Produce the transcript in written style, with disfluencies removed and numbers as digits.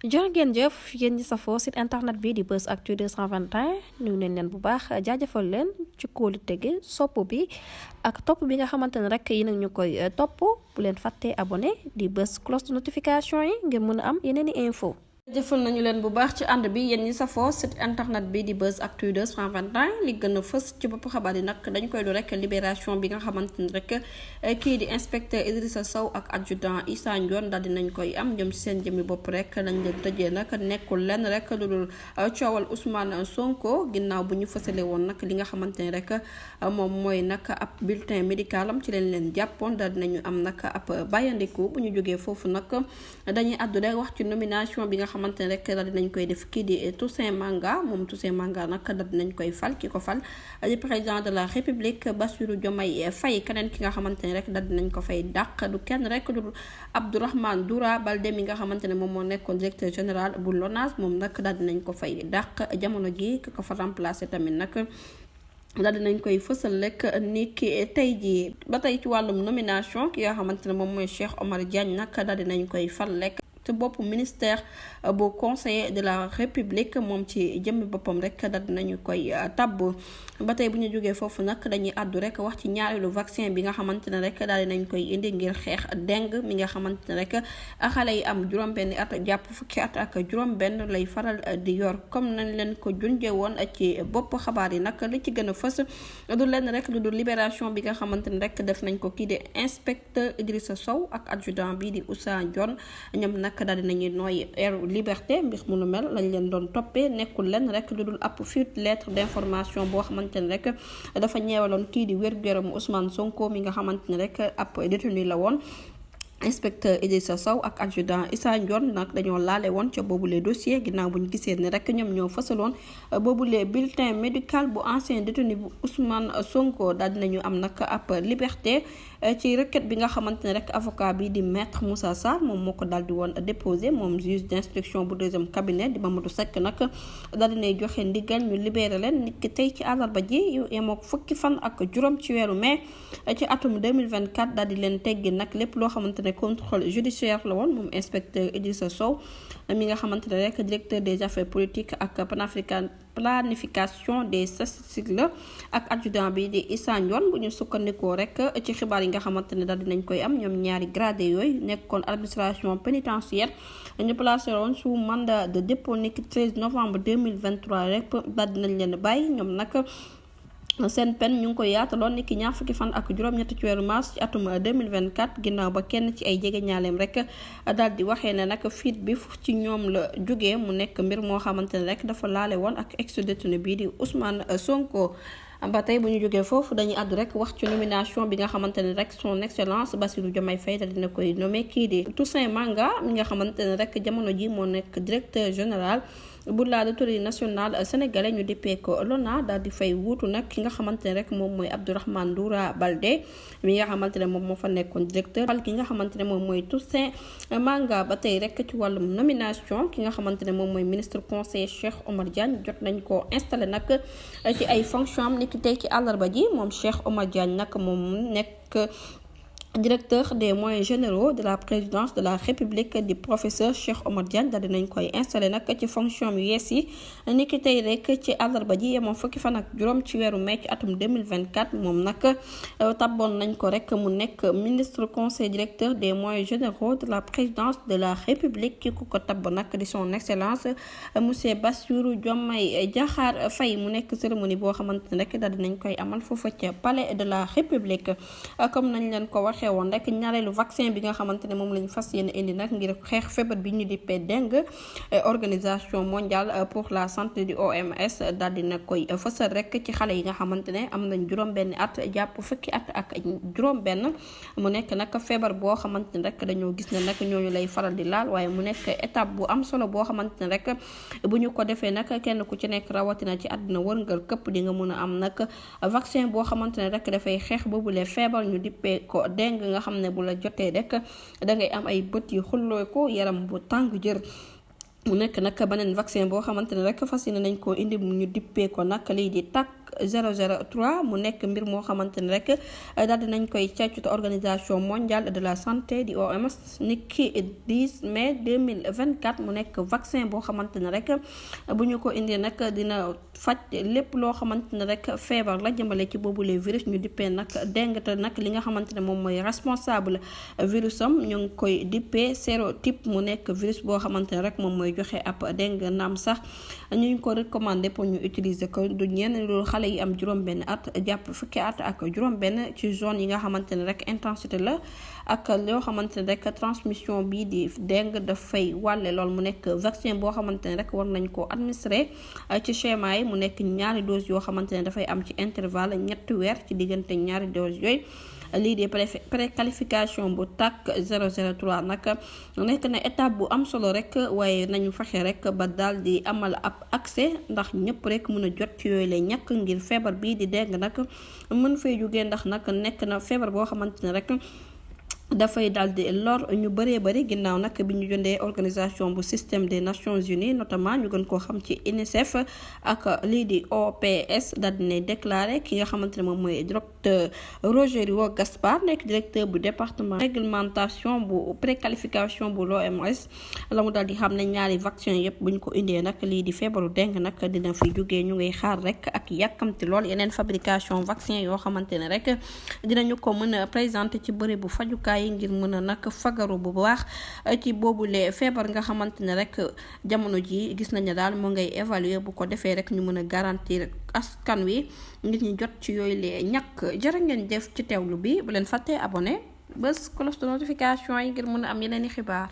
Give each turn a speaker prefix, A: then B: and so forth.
A: jërë ngeen jëf yéen ñi safoo site internet bi di Buzz Actu 221 nuyu nañ leen bu baax jaajëfal leen ci kóolu tege sopp bi ak topp bi nga xamante ne rek yi nag ñu koy topp bu leen fàttee abonné di bës cloche de notification yi ngir mën a am yeneen i info jëfal nañu leen bu baax ci ànd bi yéen ñi safoo site internet bi di Buzz Actu 221 li gën a fës ci bopp xabaar yi nag dañ koy du rek libération bi nga xamante ni rek kii di inspecteur Idrissa Sow ak adjudant Issa Ndione daal dinañ koy am ñoom ci seen jëmmi bopp rek lañ leen tëjee nag nekkul lenn rek lu dul coowal Ousmane Sonko ginnaaw bu ñu fësale woon nag li nga xamante ni rek moom mooy nag ab bulletin médical am ci leen leen jàppoon daal dinañu am nag ab bàyyandiku bu ñu jógee foofu nag dañuy àddu rek wax ci nomination bi nga xamante ne rek daal dinañ koy def kii di Toussaint Manga moom Toussaint Manga nag daal dinañ koy fal ki ko fal di président de la République Bassirou Diomaye Faye keneen ki nga xamante ne rek daal dinañ ko fay dàq du kenn rek du Abdourahmane Doura Baldé mi nga xamante ne moom moo nekkoon directeur général bu LONASE moom nag daal dinañ ko fay dàq jamono ji ki ko fa remplacer tamit nag daal dinañ koy fësal rek ni ki tey jii ba tey ci wàllum nomination ki nga xamante ne moom mooy Cheikh Omar Diagne nag daal dinañ koy fal rek ci bopp ministère bu conseiller de la république moom ci jëmmi boppam rek daal dinañu koy tabb ba tey bu ñu jógee foofu nag dañuy àddu rek wax ci ñaareelu vaccin bi nga xamante ne rek daal dinañ koy indi ngir xeex dengue mi nga xamante ne rek xale yi am juróom-benni at jàpp fukki at ak juróom-benn lay faral di yor comme nañ leen ko junjee woon ci bopp xabaar yi nag li ci gën a fës du lenn rek lu dul libération bi nga xamante ne rek def nañ ko kii di inspecteur Idrissa Sow ak adjudant bi di Issa Ndione ñoom nag daal dinañuy nooy air liberté mbir mu nu mel lañ leen doon toppee nekkul lenn rek lu dul ab fuite lettre d'information boo xamante ne rek dafa ñeewaloon kii di wér-gu-yaramu Ousmane Sonko mi nga xamante ne rek ab détenu la woon. inspecteur Idrissa Sow ak adjudant Issa Ndione nag dañoo laale woon ca boobule dossier ginnaaw bu ñu gisee ne rek ñoom ñoo fësaloon boobule bulletin médical bu ancien détenu bu Ousmane Sonko daal dinañu am nag ab liberté ci requête bi nga xamante ne rek avocat bi di maître Moussa Sarr moom moo ko daal di woon déposé moom juge d'instruction bu deuxième cabinet di Mamadou Seck nag daal dinay joxe ndigal ñu libéré leen nit ki tey ci àllarba ji yu yemook fukki fan ak juróom ci weeru mai ci atum 2024 daal di leen teggi nag lépp loo xamante ne contrôle judiciaire la woon moom inspecteur Idrissa Sow mi nga xamante ne rek directeur des affaires politiques ak planification des statistiques la ak adjudant bi di Issa Ndione bu ñu sukkandikoo rek ci xibaar yi nga xamante ne daal dinañ koy am ñoom ñaari gradé yooyu nekkoon administration pénitentiaire ñu placé woon sous mandat de dépôt niki 13 novembre 2023 rek daal dinañ leen bàyyi ñoom nag seen peine ñu ngi koy yaataloon ni ki ñaar fukki fan ak juróom-ñetti ci weeru mars ci atum 2024 ginnaaw ba kenn ci ay jege ñaaleem rek daal di waxee ne nag fiit bi ci ñoom la jógee mu nekk mbir moo xamante ne rek dafa laale woon ak ex-détenu bii di Ousmane Sonko. ba tey bu ñu jógee foofu dañuy àddu rek wax ci nomination bi nga xamante ne rek son excellence Bassirou Diomaye Faye daal dina koy nommé kii di Toussaint Manga mi nga xamante ne rek jamono ji moo nekk directeur général bu la loterie nationale sénégalais ñu dippee ko LONA daal di fay wuutu nag ki nga xamante ne rek moom mooy Abdourahmane Doura Baldé mi nga xamante ne moom moo fa nekkoon directeur fal ki nga xamante ne moom mooy Toussaint Manga ba tey rek ci wàllum nomination ki nga xamante ne moom mooy ministre conseiller Cheikh Omar Diagne jot nañ ko installé nag ci ay fonction am niki tey ci àllarba ji moom Cheikh Omar Diagne nag moom nekk directeur des moyens généraux de la présidence de la République di professeur Cheikh Omar Diagne daal dinañ koy installé nag ci fonction yu yees yi ni ki tey rek ci àllarba ji yemoon fukki fan ak juróom ci weeru mai ci atum 2024 moom nag tabboon nañ ko rek mu nekk ministre conseil directeur des moyens généraux de la présidence de la République ki ku ko tabb nag di son excellence monsieur Bassirou Diomaye Diakhar Faye mu nekk cérémonie boo xamante ne rek daal dinañ koy amal foofa ca palais de la République comme nañ leen ko wax xewoon rek ñaareelu vaccin bi nga xamante ne moom lañu fas yéene indi nag ngir xeex feebar bi ñu dippee dengue organisation mondiale pour la santé du OMS daal dina koy fësal rek ci xale yi nga xamante ne am nañ juróom-benni at jàpp fukki at ak juróom-benn mu nekk nag feebar boo xamante ne rek dañoo gis ne nag ñooñu lay faral di laal waaye mu nekk étape bu am solo boo xamante ne rek bu ñu ko defee nag kenn ku ci nekk rawatina ci àddina wërngal këpp di nga mën a am nag vaccin boo xamante ne rek dafay xeex boobule feebar ñu dippee ko nga xam ne bu la jotee rek da ngay am ay bët yu xulloo ko yaram bu tàng jër mu nekk nag beneen vaccin boo xamante ne rek fas yéene nañ koo indi mu ñu dippee ko nag lii di takk 003 mu nekk mbir moo xamante ne rek daal dinañ koy càccut organisation mondiale de la santé di OMS niki 10 mai 2024 mu nekk vaccin boo xamante ne rek bu ñu ko indee nag dina faj lépp loo xamante ne rek feebar la jëmale ci boobu les virus ñu dippee nag dengue te nag li nga xamante ne moom mooy responsable virus am ñu ngi koy dippee sérotype mu nekk virus boo xamante ne rek moom mooy joxe ab dengue naam sax ñu ngi ko recommandé pour ñu utiliser ko du ñenn loolu xale yi am juróom-benn at jàpp fukki at ak juróom-benn ci zone yi nga xamante ne rek intensité la ak loo xamante ne rek transmission bii di dengue dafay wàlle lool mu nekk vaccin boo xamante ne rek war nañ ko administrer ci schéma yi mu nekk ñaari dose yoo xamante ne dafay am ci intervalle 3 weer ci diggante ñaari dose yooyu lii de préqualification bu TAC 003 nag nekk na étape bu am solo rek waaye nañu fexe rek ba daal di amal ab accès ndax ñëpp rek mën a jot ci yooyu lay ñàkk ngir feebar bii di dengue nag mën fay jógee ndax nag nekk na feebar boo xamante ne rek dafay daal di lor ñu bëree bëri ginnaaw nag bi ñu jëndee organisation bu système des Nations Unies notamment ñu gën koo xam ci UNICEF ak lii di OPS daal di ne déclaré ki nga xamante ne moom mooy docteur Rogerio Gaspar nekk directeur bu département réglementation bu préqualification bu l'OMS la mu daal di xam ne ñaari vaccin yëpp bu ñu ko indee nag lii di feebaru dengue nag dina fi jógee ñu ngay xaar rek ak yàkkamti lool yeneen fabrication vaccin yoo xamante ne rek dinañu ko mën a présenter ci bëri bu fajukaay ngir mën a nag fagaru bu baax ci boobule feebar nga xamante ne rek jamono ji gis nañu daal moo ngay évaluer bu ko defee rek ñu mën a garantir askan wi ngir ñu jot ci yooyu lee ñàkk jërë ngeen def ci teewlu bi bu leen fàttee abonné bés cloche de notification yi ngir mën a am yeneen i xibaar